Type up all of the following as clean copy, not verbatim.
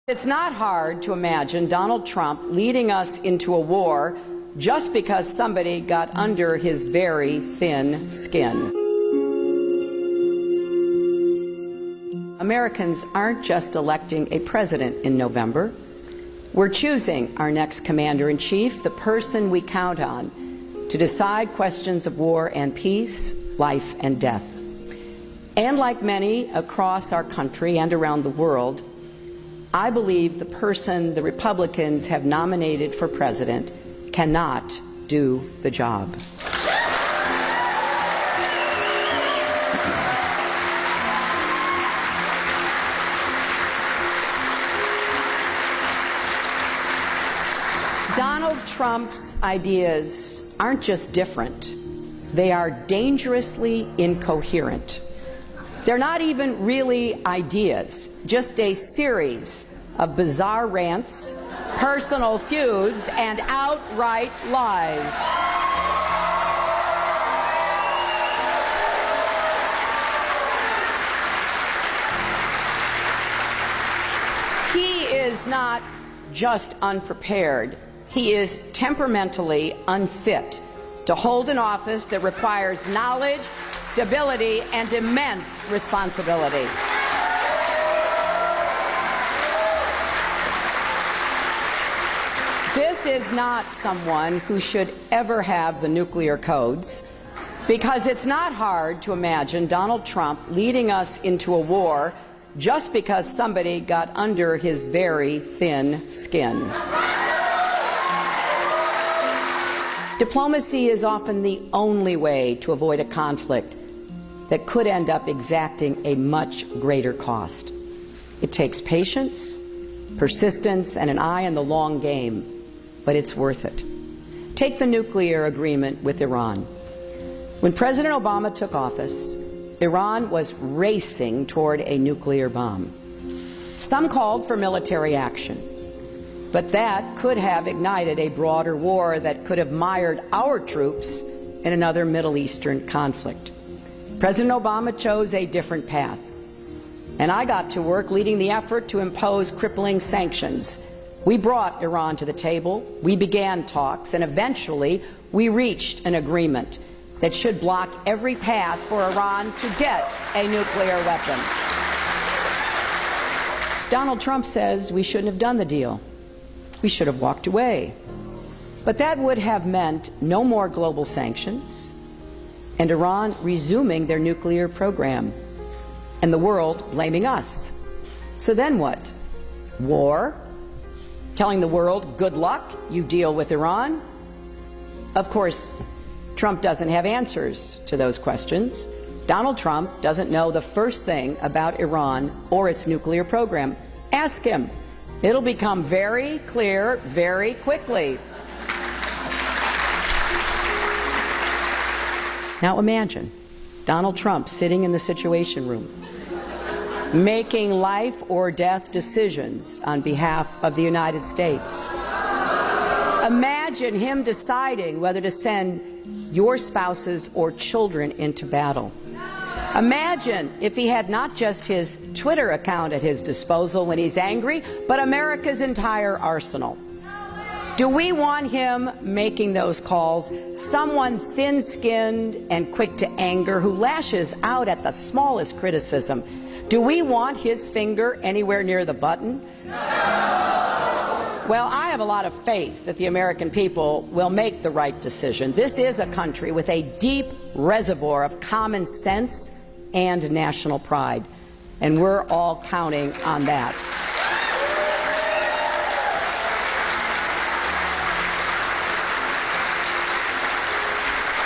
It's not hard to imagine Donald Trump leading us into a war just because somebody got under his very thin skin. Americans aren't just electing a president in November. We're choosing our next commander-in-chief, the person we count on to decide questions of war and peace, life and death. And like many across our country and around the world, I believe the person the Republicans have nominated for president cannot do the job. Donald Trump's ideas aren't just different, they are dangerously incoherent. They're not even really ideas, just a series of bizarre rants, personal feuds, and outright lies. He is not just unprepared, he is temperamentally unfit to hold an office that requires knowledge, stability, and immense responsibility. This is not someone who should ever have the nuclear codes, because it's not hard to imagine Donald Trump leading us into a war just because somebody got under his very thin skin. Diplomacy is often the only way to avoid a conflict that could end up exacting a much greater cost. It takes patience, persistence, and an eye on the long game, but it's worth it. Take the nuclear agreement with Iran. When President Obama took office, Iran was racing toward a nuclear bomb. Some called for military action. But that could have ignited a broader war that could have mired our troops in another Middle Eastern conflict. President Obama chose a different path, and I got to work leading the effort to impose crippling sanctions. We brought Iran to the table, we began talks, and eventually we reached an agreement that should block every path for Iran to get a nuclear weapon. Donald Trump says we shouldn't have done the deal. We should have walked away. But that would have meant no more global sanctions and Iran resuming their nuclear program and the world blaming us. So then what? War? Telling the world, good luck, you deal with Iran? Of course, Trump doesn't have answers to those questions. Donald Trump doesn't know the first thing about Iran or its nuclear program. Ask him. It'll become very clear very quickly. Now imagine Donald Trump sitting in the Situation Room, making life or death decisions on behalf of the United States. Imagine him deciding whether to send your spouses or children into battle. Imagine if he had not just his Twitter account at his disposal when he's angry, but America's entire arsenal. Do we want him making those calls? Someone thin-skinned and quick to anger who lashes out at the smallest criticism. Do we want his finger anywhere near the button? Well, I have a lot of faith that the American people will make the right decision. This is a country with a deep reservoir of common sense and national pride, and we're all counting on that.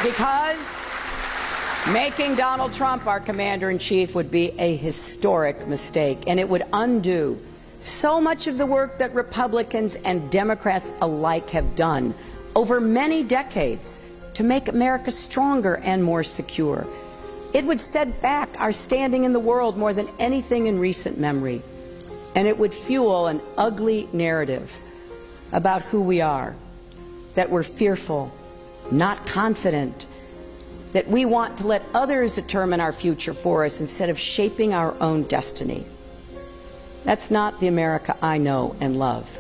Because making Donald Trump our commander-in-chief would be a historic mistake, and it would undo so much of the work that Republicans and Democrats alike have done over many decades to make America stronger and more secure. It would set back our standing in the world more than anything in recent memory, and it would fuel an ugly narrative about who we are, that we're fearful, not confident, that we want to let others determine our future for us instead of shaping our own destiny. That's not the America I know and love.